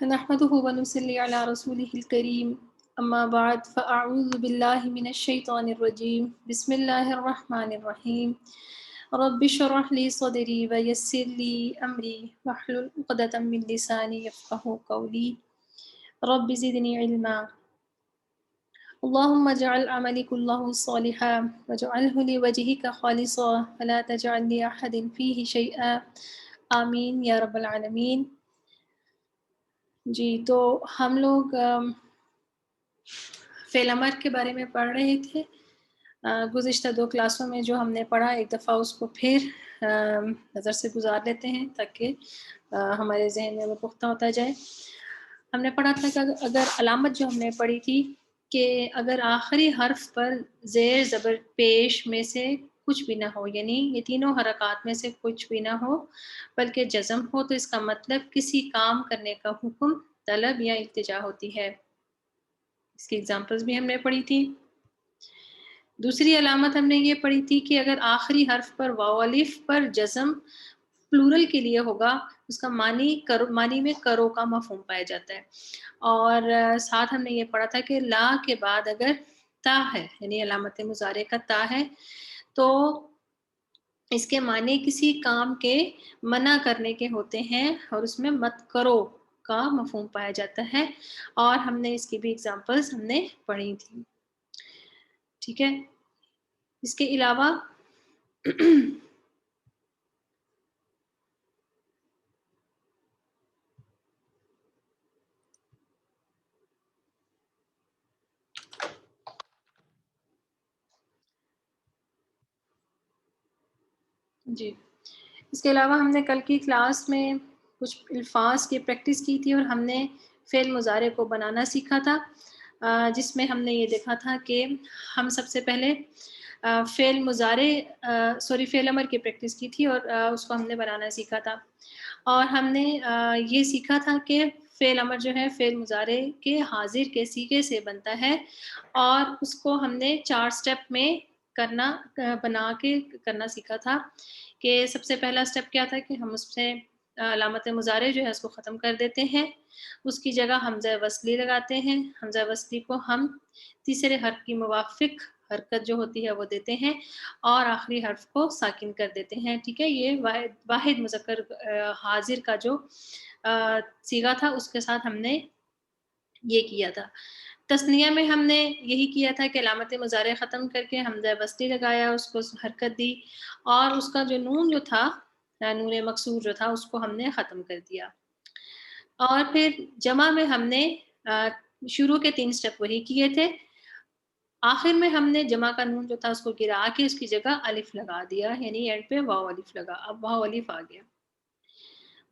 نحمده ونصلي على رسوله الكريم أما بعد فأعوذ بالله من الشيطان الرجيم بسم الله الرحمن الرحيم رب اشرح لي صدري ويسر لي أمري واحلل عقدة من لساني يفقهوا قولي رب زدني علما اللهم اجعل عملي كله صالحا واجعله لوجهك خالصا ولا تجعل لأحد فيه شيئا آمين يا رب العالمين. جی تو ہم لوگ فعل امر کے بارے میں پڑھ رہے تھے. گزشتہ 2 کلاسوں میں جو ہم نے پڑھا ایک دفعہ اس کو پھر نظر سے گزار لیتے ہیں تاکہ ہمارے ذہن میں وہ پختہ ہوتا جائے. ہم نے پڑھا تھا کہ اگر علامت جو ہم نے پڑھی تھی کہ اگر آخری حرف پر زیر زبر پیش میں سے کچھ بھی نہ ہو، یعنی یہ تینوں حرکات میں سے کچھ بھی نہ ہو بلکہ جزم ہو، تو اس کا مطلب کسی کام کرنے کا حکم، طلب یا التجا ہوتی ہے. اس کی ایگزامپلز بھی ہم نے پڑھی تھی. دوسری علامت ہم نے یہ پڑھی تھی کہ اگر آخری حرف پر واو الف پر جزم پلورل کے لیے ہوگا، اس کا معنی میں کرو کا مفہوم پایا جاتا ہے. اور ساتھ ہم نے یہ پڑھا تھا کہ لا کے بعد اگر تا ہے، یعنی علامت مضارع کا تا ہے، تو اس کے معنی کسی کام کے منع کرنے کے ہوتے ہیں اور اس میں مت کرو کا مفہوم پایا جاتا ہے. اور ہم نے اس کی بھی ایگزامپلز ہم نے پڑھی تھی. ٹھیک ہے. اس کے علاوہ جی اس کے علاوہ ہم نے کل کی کلاس میں کچھ الفاظ کی پریکٹس کی تھی اور ہم نے فعل مضارع کو بنانا سیکھا تھا، جس میں ہم نے یہ دیکھا تھا کہ ہم سب سے پہلے فعل امر کی پریکٹس کی تھی اور اس کو ہم نے بنانا سیکھا تھا. اور ہم نے یہ سیکھا تھا کہ فعل امر جو ہے فعل مضارع کے حاضر کے صیغے سے بنتا ہے، اور اس کو ہم نے 4 سٹیپ میں بنا کے کرنا سیکھا تھا. کہ سب سے پہلا سٹیپ کیا تھا کہ ہم اس سے علامت مضارع جو ہے اس کو ختم کر دیتے ہیں، اس کی جگہ حمزہ وصلی لگاتے ہیں. حمزہ وصلی کو ہم تیسرے حرف کی موافق حرکت جو ہوتی ہے وہ دیتے ہیں اور آخری حرف کو ساکن کر دیتے ہیں. ٹھیک ہے. یہ واحد مذکر حاضر کا جو صیغہ تھا اس کے ساتھ ہم نے یہ کیا تھا. تثنیہ میں ہم نے یہی کیا تھا کہ علامت مضارع ختم کر کے حمزہ وصلی لگایا، اس کو حرکت دی اور اس کا جو نون جو تھا، نون مکسور جو تھا، اس کو ہم نے ختم کر دیا. اور پھر جمع میں ہم نے شروع کے 3 سٹیپ وہی کیے تھے. آخر میں ہم نے جمع کا نون جو تھا اس کو گرا کے اس کی جگہ الف لگا دیا، یعنی اینڈ پہ واو الف لگا. اب واو الف آ گیا.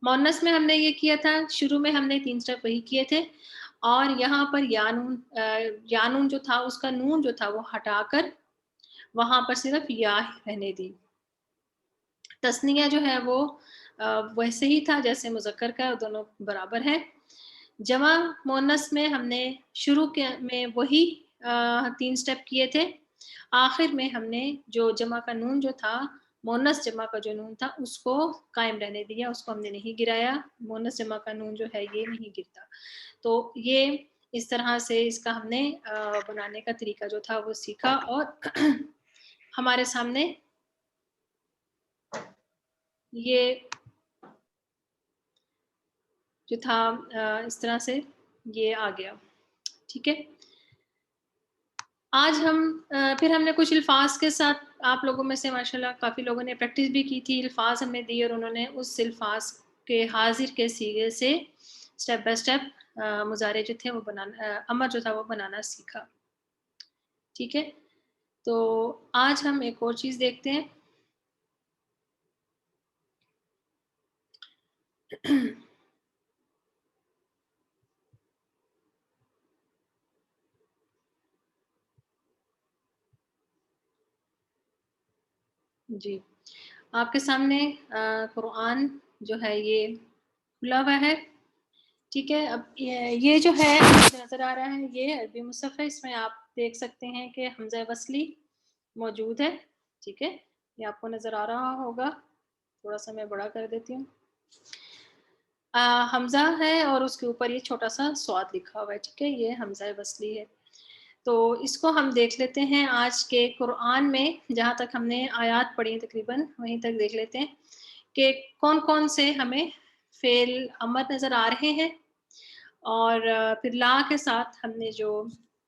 مونس میں ہم نے یہ کیا تھا، شروع میں ہم نے 3 سٹیپ وہی کیے تھے اور یہاں پر یا نون جو تھا اس کا نون جو تھا وہ ہٹا کر وہاں پر صرف یا رہنے دی. تثنیہ جو ہے وہ ویسے ہی تھا جیسے مذکر کا، دونوں برابر ہے. جمع مونس میں ہم نے شروع میں وہی 3 سٹیپ کیے تھے. آخر میں ہم نے جو جمع کا نون جو تھا، مونس جمع کا جو نون تھا اس کو قائم رہنے دیا، اس کو ہم نے نہیں گرایا. مونس جمع کا نون جو ہے یہ نہیں گرتا. تو یہ اس طرح سے اس کا ہم نے بنانے کا طریقہ جو تھا وہ سیکھا اور ہمارے سامنے یہ جو تھا اس طرح سے یہ آ گیا. ٹھیک ہے. آج پھر ہم نے کچھ الفاظ کے ساتھ آپ لوگوں میں سے ماشاءاللہ کافی لوگوں نے پریکٹس بھی کی تھی. الفاظ ہمیں دی اور انہوں نے اس الفاظ کے حاضر کے صیغے سے سٹیپ بائی سٹیپ مضارع جو تھے وہ بنانا، امر جو تھا وہ بنانا سیکھا. ٹھیک ہے. تو آج ہم ایک اور چیز دیکھتے ہیں. جی آپ کے سامنے قرآن جو ہے یہ کھلا ہوا ہے. ٹھیک ہے. اب یہ جو ہے نظر آ رہا ہے یہ عربی مصحف ہے. اس میں آپ دیکھ سکتے ہیں کہ حمزہ وصلی موجود ہے. ٹھیک ہے. یہ آپ کو نظر آ رہا ہوگا. تھوڑا سا میں بڑا کر دیتی ہوں. حمزہ ہے اور اس کے اوپر یہ چھوٹا سا صاد لکھا ہوا ہے، ٹھیک ہے، یہ حمزہ وصلی ہے۔ تو اس کو ہم دیکھ لیتے ہیں آج کے قرآن میں، جہاں تک ہم نے آیات پڑھی تقریباً وہیں تک دیکھ لیتے ہیں کہ کون کون سے ہمیں فعل امر نظر آ رہے ہیں، اور پھر لا کے ساتھ ہم نے جو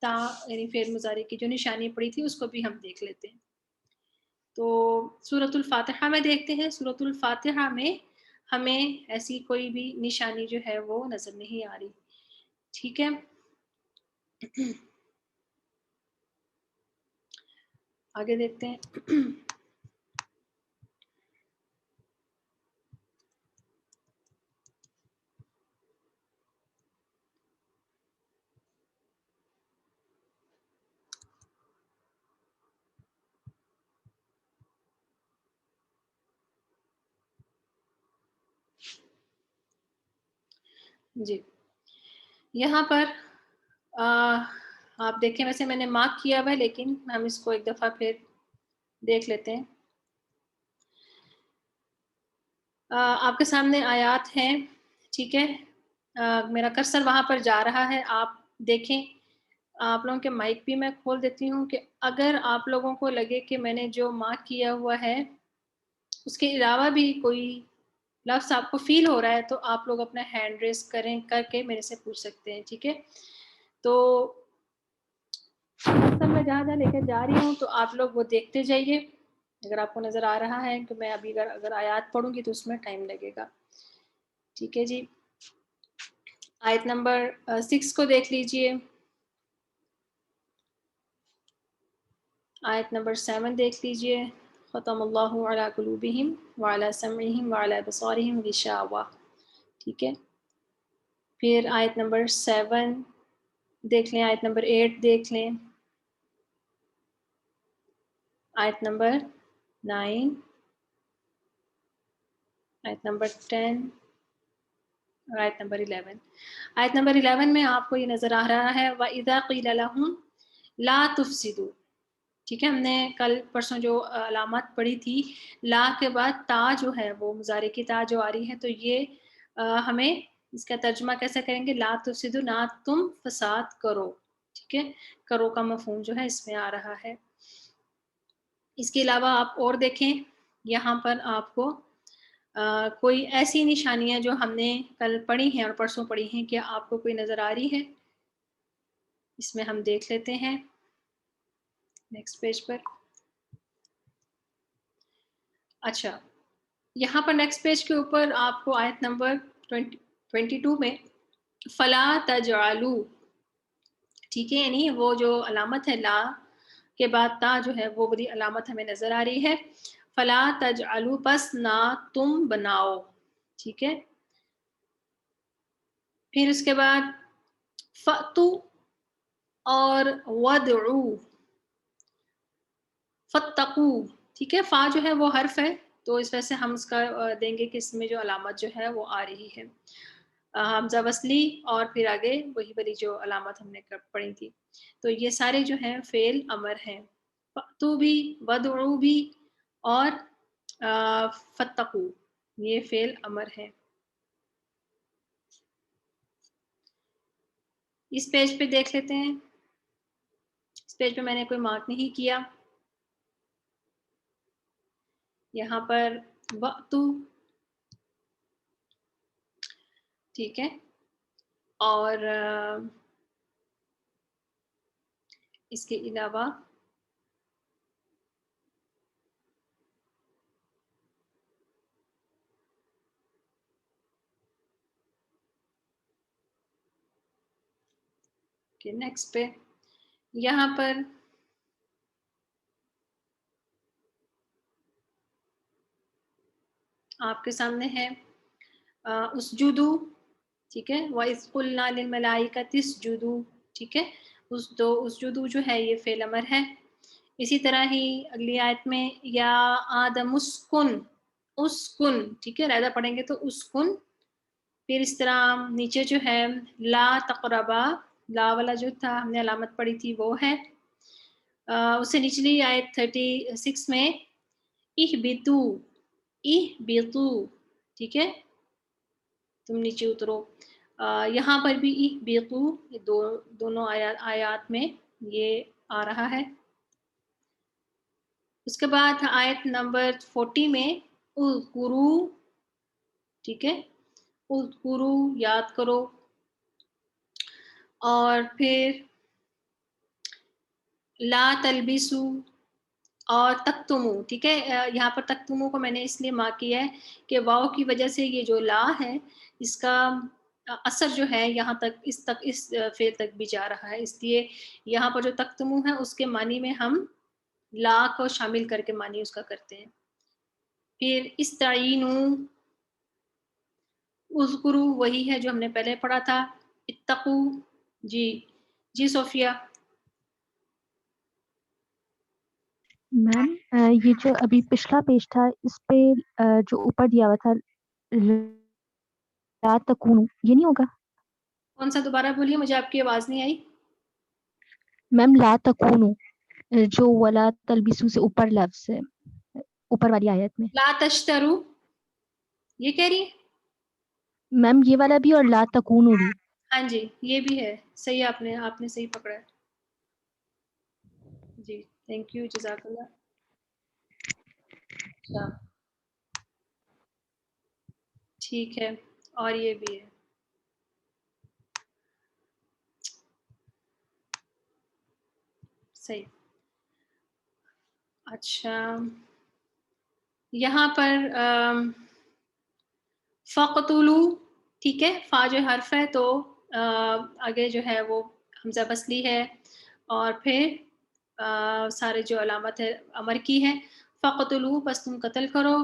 تا یعنی فعل مضارع کی جو نشانی پڑھی تھی اس کو بھی ہم دیکھ لیتے ہیں۔ تو سورۃ الفاتحہ میں دیکھتے ہیں، سورۃ الفاتحہ میں ہمیں ایسی کوئی بھی نشانی جو ہے وہ نظر نہیں آ رہی، ٹھیک ہے۔ آگے دیکھتے ہیں۔ جی، یہاں پر آپ دیکھیں، ویسے میں نے مارک کیا ہوا ہے لیکن ہم اس کو ایک دفعہ پھر دیکھ لیتے ہیں۔ آپ کے سامنے آیات ہیں، ٹھیک ہے، میرا کرسر وہاں پر جا رہا ہے، آپ دیکھیں۔ آپ لوگوں کے مائک بھی میں کھول دیتی ہوں کہ اگر آپ لوگوں کو لگے کہ میں نے جو مارک کیا ہوا ہے اس کے علاوہ بھی کوئی لفظ آپ کو فیل ہو رہا ہے تو آپ لوگ اپنا ہینڈ ریز کریں، کر کے میرے سے پوچھ سکتے ہیں، ٹھیک ہے۔ تو سب میں جہاں جہاں لے کے جا رہی ہوں تو آپ لوگ وہ دیکھتے جائیے، اگر آپ کو نظر آ رہا ہے کہ میں ابھی اگر آیات پڑھوں گی تو اس میں ٹائم لگے گا، ٹھیک ہے جی۔ آیت نمبر 6 کو دیکھ لیجئے، آیت نمبر 7 دیکھ لیجئے، ختم اللہ علی قلوبہم وعلی سمعہم وعلی ابصارہم غشاوہ، ٹھیک ہے۔ پھر آیت نمبر 7 دیکھ لیں، آیت نمبر 8 دیکھ لیں، آیت نمبر 9، آیت نمبر 10 اور آیت نمبر 11۔ آیت نمبر 11 میں آپ کو یہ نظر آ رہا ہے وَإِذَا قِيلَ لَهُمْ لَا تُفْسِدُوا، ٹھیک ہے۔ ہم نے کل پرسوں جو علامات پڑھی تھی، لا کے بعد تا جو ہے وہ مضارع کی تا جو آ رہی ہے، تو یہ ہمیں اس کا ترجمہ کیسے کریں گے؟ لا تفسدوا، نہ تم فساد کرو، ٹھیک ہے۔ کرو کا مفہوم جو ہے اس میں آ رہا ہے۔ اس کے علاوہ آپ اور دیکھیں، یہاں پر آپ کو کوئی ایسی نشانیاں جو ہم نے کل پڑھی ہیں اور پرسوں پڑھی ہیں، کیا آپ کو کوئی نظر آ رہی ہے؟ اس میں ہم دیکھ لیتے ہیں نیکسٹ پیج پر۔ اچھا، یہاں پر نیکسٹ پیج کے اوپر آپ کو آیت نمبر 22 میں فلا تجعلوا، ٹھیک ہے، یعنی وہ جو علامت ہے لا کے بعد تا جو ہے وہ بڑی علامت ہمیں نظر آ رہی ہے، فلا تجعلوا، پس نہ تم بناؤ، ٹھیک ہے۔ پھر اس کے بعد فَأْتُوا اور وَدْعُوا، فَاتَّقُوا، ٹھیک ہے۔ فا جو ہے وہ حرف ہے تو اس وجہ سے ہم اس کا دیں گے کہ اس میں جو علامت جو ہے وہ آ رہی ہے حمزہ وصلی، اور پھر آگے وہی والی جو علامت ہم نے پڑھی تھی۔ تو یہ سارے جو ہیں فعل امر ہیں، فَأْتُوا بھی، وَدْعُوا بھی، اور فَاتَّقُوا، یہ فعل امر ہے۔ اس پیج پہ دیکھ لیتے ہیں، اس پیج پہ میں نے کوئی مارک نہیں کیا، یہاں پر وَأْتُوا، ٹھیک ہے، اور اس کے علاوہ نیکسٹ پہ یہاں پر آپ کے سامنے ہے اسجدو، ٹھیک ہے، وَإِذْ قُلْنَا لِلْمَلَائِكَةِ اسْجُدُوا، ٹھیک ہے۔ اسجدو جو ہے یہ فعل امر ہے۔ اسی طرح ہی اگلی آیت میں یا آدم اسکن، اسکن، ٹھیک ہے، رائدہ پڑھیں گے تو اسکن۔ پھر اس طرح نیچے جو ہے لا تقربا، لا والا جو تھا ہم نے علامت پڑھی تھی وہ ہے۔ اس سے نچلی آیت 36 میں اہبتو، اہبتو، ٹھیک ہے۔ تم نیچے اترو. یہاں پر بھی اہبطوا یہ دونوں آیات میں یہ آ رہا ہے. اس کے بعد آیت نمبر 40 میں اذکروا، ٹھیک ہے، اذکروا یاد کرو. اور پھر لا تلبسوا اور تکتمو، ٹھیک ہے. یہاں پر تکتمو کو میں نے اس لیے مارک کیا ہے کہ واو کی وجہ سے یہ جو لا ہے اس کا اثر جو ہے یہاں تک اس فعل تک بھی جا رہا ہے، اس لیے یہاں پر جو تکتمو ہے اس کے معنی میں ہم لا کو شامل کر کے معنی اس کا کرتے ہیں. پھر استعینوا، اذکروا وہی ہے جو ہم نے پہلے پڑھا تھا. اتقوا، جی صوفیہ. میم یہ جو ابھی پچھلا پیج تھا اس پہ جو اوپر دیا ہوا تھا لا تکونو، یہ نہیں ہوگا؟ کون سا دوبارہ بولیے، مجھے آپ کی آواز نہیں آئی. میم لا تکونو جو ولا تلبسو سے اوپر لفظ ہے، اوپر والی آیت میں. لا تشترو یہ کہہ رہی ہیں؟ میم یہ والا بھی اور لا تکونو بھی. ہاں جی یہ بھی ہے، صحیح، آپ نے صحیح پکڑا ہے. جی تھینک یو، جزاک اللہ. اچھا ٹھیک ہے، اور یہ بھی ہے. صحیح. اچھا یہاں پر فقتلو، ٹھیک ہے، فا جو حرف ہے تو آگے جو ہے وہ حمزہ بسلی ہے، اور پھر سارے جو علامت ہے امر کی ہے. فقتلو بس تم قتل کرو.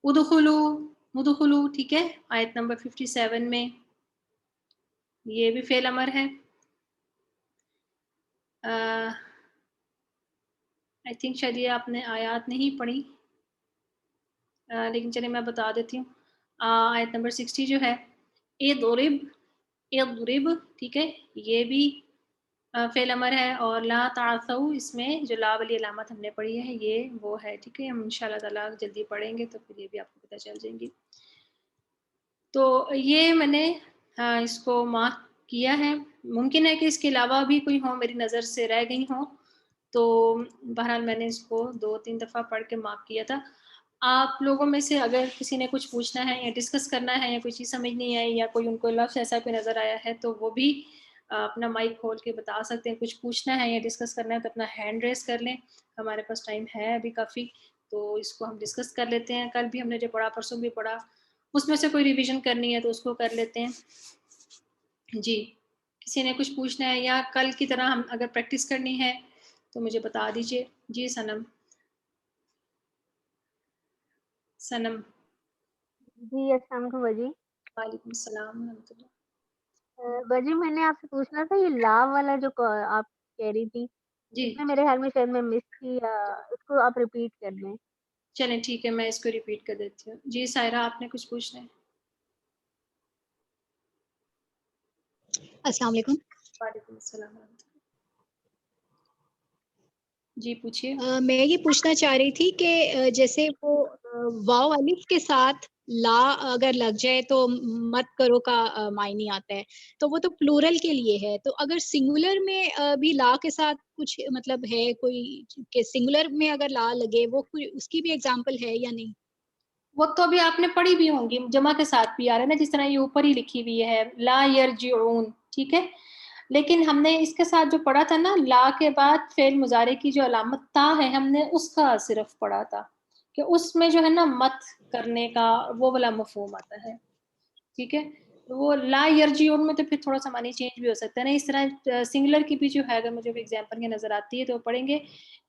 ادخلو، ٹھیک ہے، آیت نمبر 57 میں یہ بھی فعل امر ہے. آئی تھنک شاید یہ آپ نے آیات نہیں پڑھی، لیکن چلے میں بتا دیتی ہوں. آیت نمبر 60 جو ہے اضرب، ٹھیک ہے، یہ بھی فعل امر ہے. اور لا تعثوا اس میں جو لا والی علامت ہم نے پڑھی ہے یہ وہ ہے، ٹھیک ہے. ہم انشاءاللہ تعالیٰ جلدی پڑھیں گے تو پھر یہ بھی آپ کو پتہ چل جائیں گی. تو یہ میں نے اس کو مارک کیا ہے. ممکن ہے کہ اس کے علاوہ بھی کوئی ہو میری نظر سے رہ گئی ہوں، تو بہرحال میں نے اس کو 2-3 دفعہ پڑھ کے مارک کیا تھا. آپ لوگوں میں سے اگر کسی نے کچھ پوچھنا ہے یا ڈسکس کرنا ہے یا کوئی چیز سمجھ نہیں آئی یا کوئی ان کو لفظ ایسا کوئی نظر آیا ہے تو وہ بھی اپنا مائک کھول کے بتا سکتے ہیں. کچھ پوچھنا ہے یا ڈسکس کرنا ہے تو اپنا ہینڈ ریز کر لیں. ہمارے پاس ٹائم ہے ابھی کافی، تو اس کو ہم ڈسکس کر لیتے ہیں. کل بھی ہم نے جو پڑھا، پرسوں بھی پڑھا، اس میں سے کوئی ریویژن کرنی ہے تو اس کو کر لیتے ہیں. جی کسی نے کچھ پوچھنا ہے یا کل کی طرح ہم اگر پریکٹس کرنی ہے تو مجھے بتا دیجیے. جی سنم. جی السلام علیکم باجی. وعلیکم السلام ورحمۃ اللہ. باجی میں نے آپ سے پوچھنا تھا، یہ لا والا جو آپ کہہ رہی تھی جی اس میں میرے خیال میں شاید میں مس کی، اس کو آپ ریپیٹ کر دیں. چلیں ٹھیک ہے، میں اس کو ریپیٹ کر دیتی ہوں. جی سائرہ آپ نے کچھ پوچھنا ہے؟ السلام علیکم. وعلیکم السلام ورحمۃ اللہ. جی پوچھیے. میں یہ پوچھنا چاہ رہی تھی کہ جیسے وہ واو الف کے ساتھ لا اگر لگ جائے تو مت کرو کا معنی آتا ہے، تو وہ تو پلورل کے لیے ہے. تو اگر سنگولر میں بھی لا کے ساتھ کچھ مطلب ہے کوئی کہ سنگولر میں اگر لا لگے، وہ اس کی بھی ایگزامپل ہے یا نہیں؟ وہ تو ابھی آپ نے پڑھی بھی ہوں گی، جمع کے ساتھ بھی آ رہا ہے نا، جس طرح یہ اوپر ہی لکھی ہوئی ہے لا یرجعون، ٹھیک ہے. لیکن ہم نے اس کے ساتھ جو پڑھا تھا نا، لا کے بعد فعل مضارع کی جو علامت تا ہے ہم نے اس کا صرف پڑھا تھا کہ اس میں جو ہے نا مت کرنے کا وہ والا مفہوم آتا ہے، ٹھیک ہے. وہ لا یرجعون میں تو پھر تھوڑا سا معنی چینج بھی ہو سکتا ہے نا. اس طرح سنگولر کی بھی جو ہے اگر مجھے ایگزامپل یہ نظر آتی ہے تو پڑھیں گے.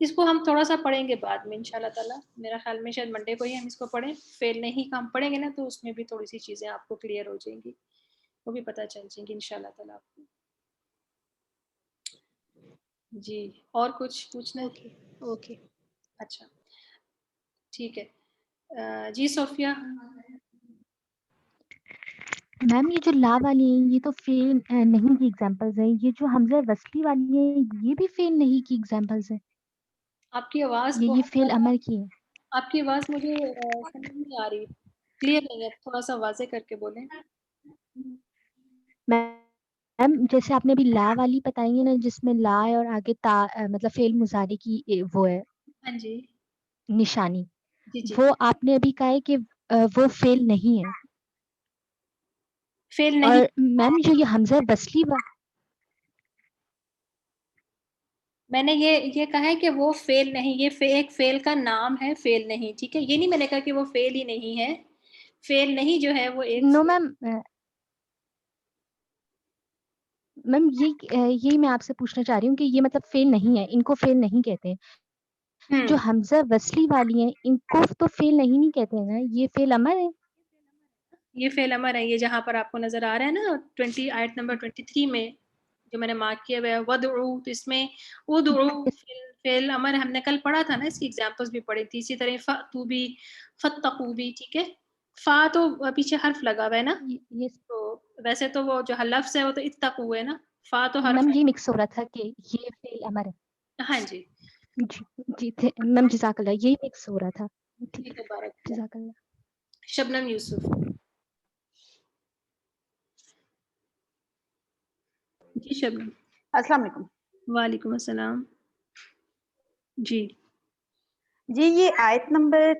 اس کو ہم تھوڑا سا پڑھیں گے بعد میں انشاءاللہ تعالیٰ. میرا خیال میں شاید منڈے کو ہی ہم اس کو پڑھیں. فیل نہیں کا ہم پڑھیں گے نا تو اس میں بھی تھوڑی سی چیزیں آپ کو کلیئر ہو جائیں گی، وہ بھی پتہ چل جائیں گی انشاءاللہ تعالیٰ آپ کو. جی اور کچھ پوچھنا ہے؟ اوکے اچھا ٹھیک ہے. جی صوفیہ. میم یہ جو لا والی ہیں یہ تو فعل نہیں کی ایگزامپلز ہیں. یہ جو حمزہ وصلی والی ہے یہ بھی فعل نہیں کی ایگزامپلز ہیں. آپ کی آواز یہ بہت فعل زیادہ، امر کی ہے. آپ کی آواز مجھے سمجھ نہیں آ رہی. کلیئر نہیں ہے, تھوڑا سا واضح کر کے بولیں. میم جیسے آپ نے ابھی لا والی بتائی ہے نا, جس میں لا ہے اور آگے تا مطلب فعل مضارع کی وہ ہے ہاں جی نشانی, جی جی. وہ آپ نے ابھی کہا ہے کہ وہ فعل نہیں ہے. فیل اور نہیں, میم جو یہ حمزہ وصلی میں نے یہ کہا ہے کہ وہ فیل نہیں, یہ ایک فیل کا نام ہے, فیل نہیں. ٹھیک ہے, یہ نہیں میں نے کہا کہ وہ فیل ہی نہیں ہے. فیل نہیں جو ہے وہ ایک نو میم, میم یہی میں آپ سے پوچھنا چاہ رہی ہوں کہ یہ مطلب فعل نہیں ہے, ان کو فعل نہیں کہتے. جو حمزہ وصلی والی ہیں ان کو تو فعل نہیں کہتے ہیں نا, یہ فعل امر ہے. یہ فعل امر ہے, یہ جہاں پر آپ کو نظر آ رہا ہے نا آیت نمبر 23 میں جو میں نے مارک کیا ہوا ہے ودعو, تو اس میں ادعو فعل امر ہم نے کل پڑھا تھا نا, اس کی ایگزامپلس بھی پڑھی تھی. اسی طرح فاتو بھی, فتقو بھی. ٹھیک ہے, فا تو پیچھے حرف لگا ہوا ہے نا, یہ تو ویسے تو وہ جو لفظ ہے وہ تو اتقو ہے نا, فا تو حرف میم ہے. یہ مکس ہو رہا تھا کہ یہ فعل امر ہے. ہاں جی جی میم جزاک اللہ, یہی مکس ہو رہا تھا. ٹھیک ہے, مبارک. جزاک اللہ. شبنم یوسف. جی شبنم. السلام علیکم. وعلیکم السلام. جی جی یہ آیت نمبر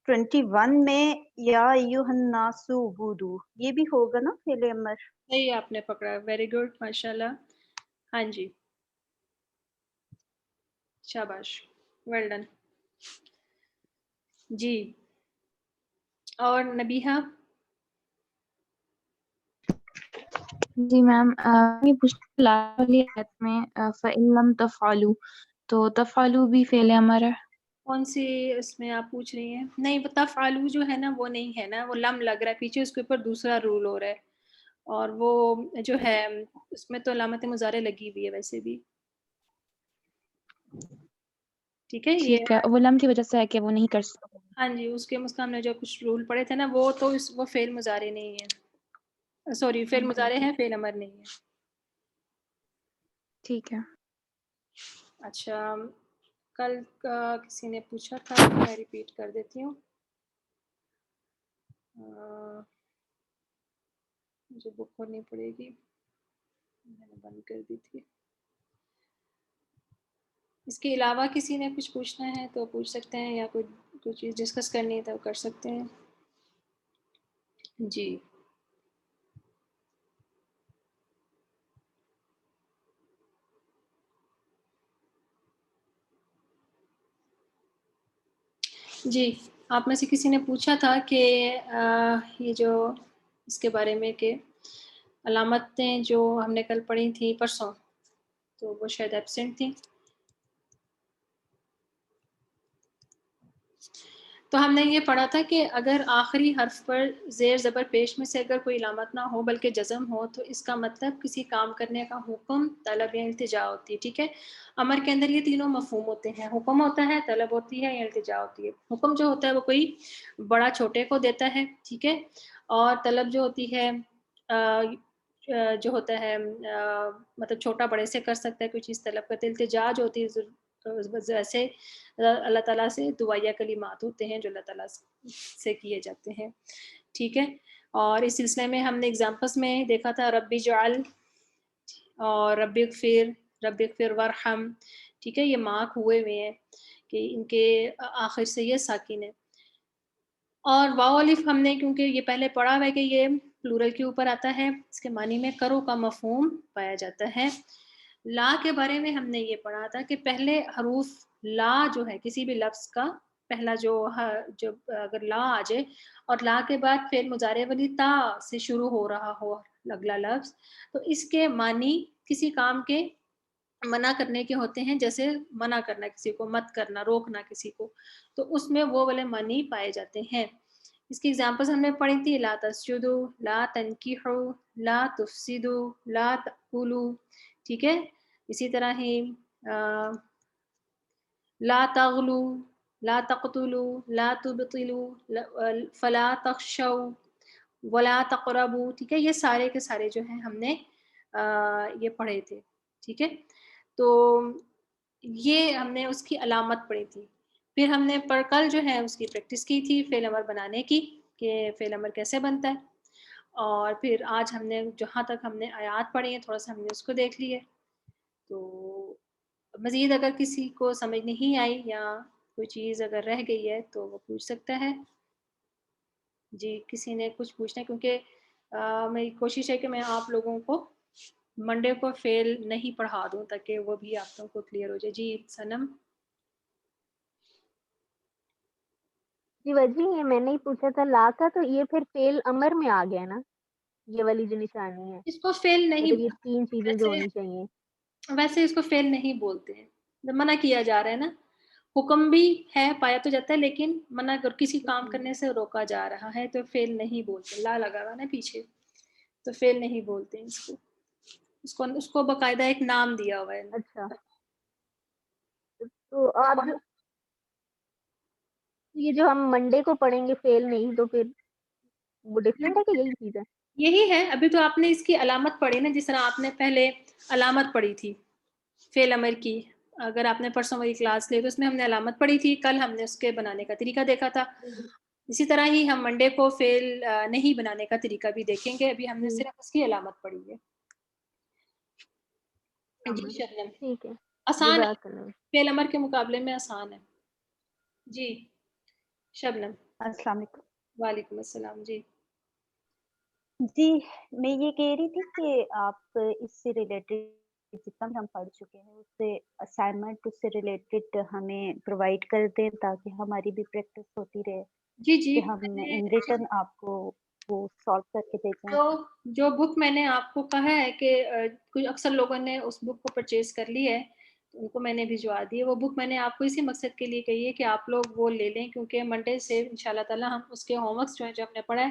21 میں یا ایھا الناس عبودو, یہ بھی ہوگا نا فعل امر؟ صحیح آپ نے پکڑا, ویری گڈ, ماشاء اللہ. ہاں جی, شاباش, ویل ڈن. جی, اور نبیہہ. جی میم, یہ پوچھنا والی آیت میں فَإِن لَمْ تَفْعَلُوا, تو تفعلوا بھی فعل امر ہے. کون سی اس میں آپ پوچھ رہی ہیں؟ نہیں, تفعلوا جو ہے نا وہ نہیں ہے نا, وہ لم لگ رہا ہے پیچھے, اس کے اوپر دوسرا رول ہو رہا ہے, اور وہ جو ہے اس میں تو علامت مضارع لگی ہوئی ہے ویسے بھی. ٹھیک ہے, یہ ٹھیک ہے, وہ لم کی وجہ سے ہے کہ وہ نہیں کر سکتے. ہاں جی, اس کے مسکان نے جو کچھ رول پڑے تھے نا, وہ تو وہ فعل مضارع نہیں ہے, سوری فعل مضارع ہے, فعل امر نہیں ہے. ٹھیک ہے. اچھا, کل کسی نے پوچھا تھا, میں ریپیٹ کر دیتی ہوں. مجھے بک کھولنی پڑے گی, میں نے بند کر دی تھی. اس کے علاوہ کسی نے کچھ پوچھنا ہے تو پوچھ سکتے ہیں, یا کوئی چیز ڈسکس کرنی ہے تو کر سکتے ہیں. جی جی, آپ میں سے کسی نے پوچھا تھا کہ یہ جو اس کے بارے میں کہ علامتیں جو ہم نے کل پڑھی تھیں پرسوں, تو وہ شاید ایبسنٹ تھیں. تو ہم نے یہ پڑھا تھا کہ اگر آخری حرف پر زیر زبر پیش میں سے اگر کوئی علامت نہ ہو بلکہ جزم ہو, تو اس کا مطلب کسی کام کرنے کا حکم, طلب یا التجا ہوتی ہے. ٹھیک ہے, امر کے اندر یہ تینوں مفہوم ہوتے ہیں, حکم ہوتا ہے, طلب ہوتی ہے, یا التجا ہوتی ہے. حکم جو ہوتا ہے وہ کوئی بڑا چھوٹے کو دیتا ہے, ٹھیک ہے, اور طلب جو ہوتی ہے جو ہوتا ہے مطلب چھوٹا بڑے سے کر سکتا ہے کوئی چیز طلب کرتے. التجا جو ہوتی ہے ویسے اللہ تعالیٰ سے دعائیہ کلمات ہوتے ہیں جو اللہ تعالیٰ سے کیے جاتے ہیں. ٹھیک ہے, اور اس سلسلے میں ہم نے ایگزامپلس میں دیکھا تھا رب اجعل اور رب اغفر وارحم. ٹھیک ہے, یہ مارک ہوئے ہیں کہ ان کے آخر سے یہ ساکن ہے. اور واو الف ہم نے کیونکہ یہ پہلے پڑھا ہوا ہے کہ یہ پلورل کے اوپر آتا ہے, اس کے معنی میں کرو کا مفہوم پایا جاتا ہے. لا کے بارے میں ہم نے یہ پڑھا تھا کہ پہلے حروف لا جو ہے کسی بھی لفظ کا پہلا جو اگر لا آ جائے اور لا کے بعد فعل مضارع والی تا سے شروع ہو رہا ہو اگلا لفظ, تو اس کے معنی کسی کام کے منع کرنے کے ہوتے ہیں, جیسے منع کرنا کسی کو, مت کرنا, روکنا کسی کو, تو اس میں وہ والے معنی پائے جاتے ہیں. اس کی ایگزامپلس ہم نے پڑھی تھی, لا تسجدوا, لا تنکحوا, لا تفسدوا, لا تأکلوا. ٹھیک ہے, اسی طرح ہی لا تغلوا, لا تقتلوا, لا تبطلوا, فلا تخشوا ولا تقربوا. ٹھیک ہے, یہ سارے کے سارے جو ہیں ہم نے یہ پڑھے تھے. ٹھیک ہے, تو یہ ہم نے اس کی علامت پڑھی تھی. پھر ہم نے کل جو ہے اس کی پریکٹس کی تھی فعل امر بنانے کی. کہ فعل امر کیسے بنتا ہے، اور پھر آج ہم نے جہاں تک ہم نے آیات پڑھی ہیں تھوڑا سا ہم نے اس کو دیکھ لی ہے. تو مزید اگر کسی کو سمجھ نہیں آئی یا کوئی چیز اگر رہ گئی ہے تو وہ پوچھ سکتا ہے. جی کسی نے کچھ پوچھنا ہے، کیونکہ میری کوشش ہے کہ میں آپ لوگوں کو منڈے کو فیل نہیں پڑھا دوں تاکہ وہ بھی آپ لوگوں کو کلیئر ہو جائے. جی سنم. جی وجی یہ میں نے ہی پوچھا تھا لا کا، تو یہ پھر فعل امر میں آ گیا نا، یہ والی جو نشانی ہے، اس کو فیل نہیں مطلب یہ بولتے، 3 چیزیں جو ہونی چاہیے. ویسے اس کو فیل نہیں بولتے ہیں، جب منع کیا جا رہا ہے نا. حکم بھی ہے، پایا تو جاتا ہے، لیکن منع کر کسی کام کرنے سے روکا جا رہا ہے تو فیل نہیں بولتے. لا لگا ہوا نا پیچھے، تو فیل نہیں بولتے ہیں اس کو باقاعدہ ایک نام دیا ہوا ہے. اچھا تو آپ یہ جو ہم منڈے کو پڑھیں گے فیل نہیں، تو پھر وہ ڈفرینٹ ہے کہ یہی چیز ہے؟ یہی ہے. ابھی تو آپ نے اس کی علامت پڑھی نا، جس طرح آپ نے پہلے علامت پڑھی تھی فعل امر کی. اگر آپ نے پرسوں والی کلاس لی تو اس میں ہم نے علامت پڑھی تھی، کل ہم نے اس کے بنانے کا طریقہ دیکھا تھا. اسی طرح ہی ہم منڈے کو فعل نہیں بنانے کا طریقہ بھی دیکھیں گے. ابھی ہم نے صرف اس کی علامت پڑھی ہے. جی شبنم. ٹھیک ہے، آسان ہے، جزاک اللہ. فعل امر کے مقابلے میں آسان ہے. جی شبنم. السلام علیکم. وعلیکم السلام. جی جی میں یہ کہہ رہی تھی کہ آپ اس سے ریلیٹڈ جتنا بھی ہم پڑھ چکے ہیں اس سے اسائنمنٹ اس سے ریلیٹڈ ہمیں پرووائڈ کر دیں تاکہ ہماری بھی پریکٹس ہوتی رہے جی جی کہ ہم ان ریٹرن آپ کو وہ سالو کر کے دے جائیں. جو بک میں نے آپ کو کہا ہے کہ کچھ اکثر لوگوں نے اس بک کو پرچیز کر لی ہے، ان کو میں نے بھجوا دی ہے. وہ بک میں نے آپ کو اسی مقصد کے لیے کہی ہے کہ آپ لوگ وہ لے لیں، کیونکہ منڈے سے انشاءاللہ تعالی ہم اس کے ہوم ورکس جو ہیں جو ہم نے پڑھا ہے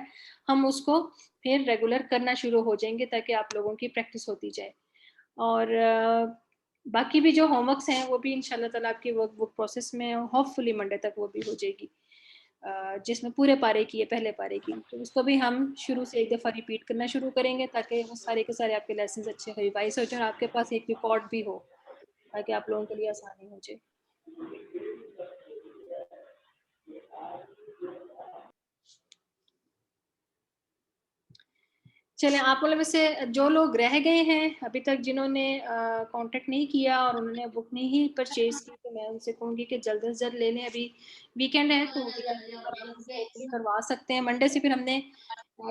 ہم اس کو پھر ریگولر کرنا شروع ہو جائیں گے تاکہ آپ لوگوں کی پریکٹس ہوتی جائے. اور باقی بھی جو ہوم ورکس ہیں وہ بھی انشاءاللہ تعالی آپ کی ورک بک پروسیس میں ہوپ فلی منڈے تک وہ بھی ہو جائے گی، جس میں پورے پارے کی ہے، پہلے پارے کی. تو اس کو بھی ہم شروع سے ایک دفعہ ریپیٹ کرنا شروع کریں گے تاکہ وہ سارے کے سارے آپ کے لیسنز اچھے ریوائز ہو جائیں اور آپ کے پاس ایک ریکارڈ بھی ہو تاکہ آپ لوگوں کے لیے آسانی ہو جائے. چلیں آپ لوگوں میں سے جو لوگ رہ گئے ہیں ابھی تک جنہوں نے کانٹیکٹ نہیں کیا اور انہوں نے بک نہیں ہی پرچیز کی، تو میں ان سے کہوں گی کہ جلد از جلد لے لیں. ابھی ویکینڈ ہے تو کروا سکتے ہیں. منڈے سے پھر ہم نے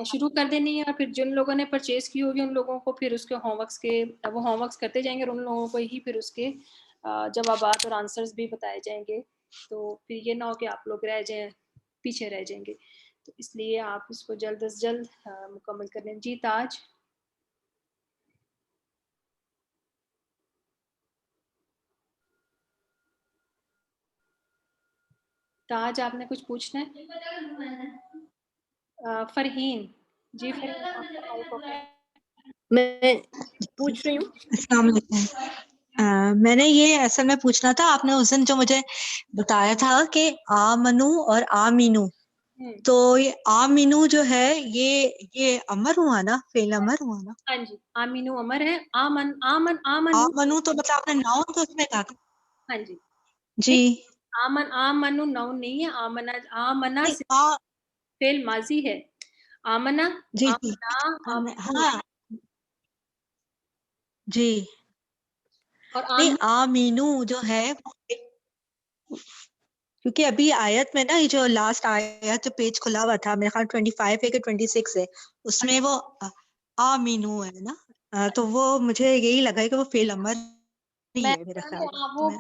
شروع کر دینی ہے، اور پھر جن لوگوں نے پرچیز کی ہوگی ان لوگوں کو پھر اس کے ہوم ورکس کے وہ ہوم ورکس کرتے جائیں گے اور ان لوگوں کو ہی پھر اس کے جوابات اور آنسرز بھی بتائے جائیں گے. تو پھر یہ نہ ہو کہ آپ لوگ رہ جائیں، پیچھے رہ جائیں گے. تو اس لیے آپ اس کو جلد از جلد مکمل کر لیں. جی تاج. تاج آپ نے کچھ پوچھنا ہے؟ فرحین. جی فرحین میں پوچھ رہی ہوں. السلام علیکم. میں نے یہ اصل میں پوچھنا تھا، آپ نے اس دن جو مجھے بتایا تھا کہ آمنو اور آمینو، تو یہ آمینو جو ہے یہ امر ہوا نا، فعل امر ہوا نا؟ ہاں جی آمینو امر ہے. آمنو تو مطلب آپ نے ناؤن تو اس میں کہا. ہاں جی جی آمنو ناؤن نہیں ہے. آمنا فعل ماضی ہے. آمنا جی آمنا ہاں جی. اور نہیں آمینو جو ہے، کیونکہ ابھی آیت میں نا یہ جو لاسٹ آیت جو پیج کھلا ہوا تھا میرے خیال 25 ہے کہ 26 ہے، اس میں وہ آمینو ہے نا، تو وہ مجھے یہی لگا کہ وہ فعل امر ہی ہے میرے خیال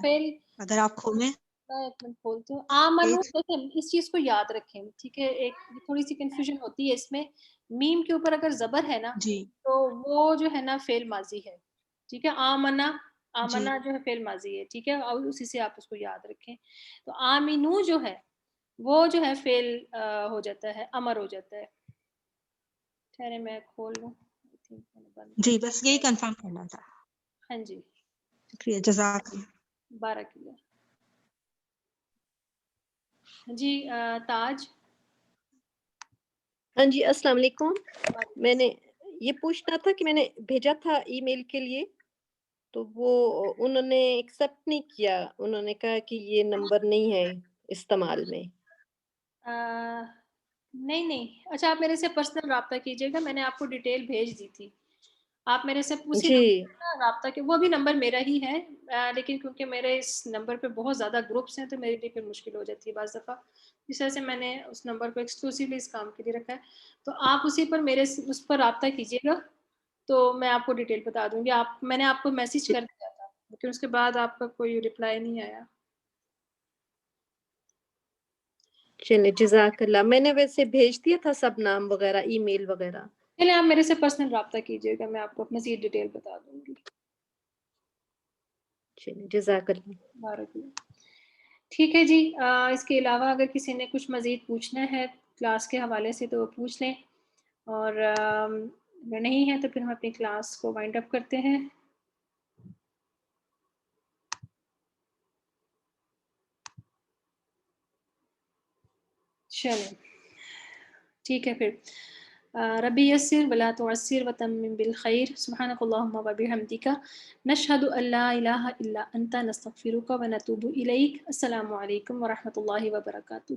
میں. اگر آپ کھولیں کھولتی ہوں. آمنو دیکھیں اس چیز کو یاد رکھیں، ٹھیک ہے. ایک تھوڑی سی کنفیوژن ہوتی ہے اس میں. میم کے اوپر اگر زبر ہے نا جی تو وہ جو ہے نا فعل ماضی ہے، ٹھیک ہے. آمنا جی جو ہے فعل ماضی ہے، ٹھیک ہے. اور اسی سے آپ اس کو یاد رکھیں. تو آمینو جو ہے وہ جو ہے فعل ہو جاتا ہے، امر ہو جاتا ہے. ٹھہرے میں کھول لوں. جی بس یہی کنفرم کرنا تھا. ہاں جی شکریہ، جزاک اللہ. بارک اللہ. جی تاج. ہاں جی السلام علیکم. میں نے یہ پوچھنا تھا کہ میں نے بھیجا تھا ای میل کے لیے، تو وہ انہوں نے ایکسیپٹ نہیں کیا. انہوں نے کہا کہ یہ نمبر نہیں ہے استعمال میں. نہیں اچھا آپ میرے سے پرسنل رابطہ کیجیے گا, میں نے آپ کو ڈیٹیل بھیج دی تھی, آپ میرے سے اسی جی رابطہ کے, وہ بھی نمبر میرا ہی ہے, لیکن کیونکہ میرے اس نمبر پہ بہت زیادہ گروپس ہیں تو میرے لیے پھر مشکل ہو جاتی ہے بعض دفعہ, اس وجہ سے میں نے اس نمبر کو ایکسکلوسیولی اس کام کے لیے رکھا ہے. تو آپ اسی پر میرے اس پر رابطہ کیجیے گا, تو میں آپ کو ڈیٹیل بتا دوں گی. میں نے آپ کو میسج کر دیا تھا لیکن اس کے بعد آپ کا کوئی رپلائی نہیں آیا. چلے جزاک اللہ, میں نے ویسے بھیج دیا تھا سب نام وغیرہ ای میل وغیرہ. چلے آپ میرے سے پرسنل رابطہ کیجیے گا, میں آپ کو مزید ڈیٹیل بتا دوں گی. چلے جزاک اللہ. بارک اللہ. ٹھیک ہے جی, اس کے علاوہ اگر کسی نے کچھ مزید پوچھنا ہے کلاس کے حوالے سے تو وہ پوچھ لیں, اور اگر نہیں ہے تو پھر ہم اپنی کلاس کو وائنڈ اپ کرتے ہیں. چلیں ٹھیک ہے پھر. ربی یسر ولا تعسر وتمم بالخیر, سبحانک اللہم وبحمدک, نشہد ان لا الہ الا انت, نستغفرک ونتوب الیک. السلام علیکم ورحمۃ اللہ وبرکاتہ.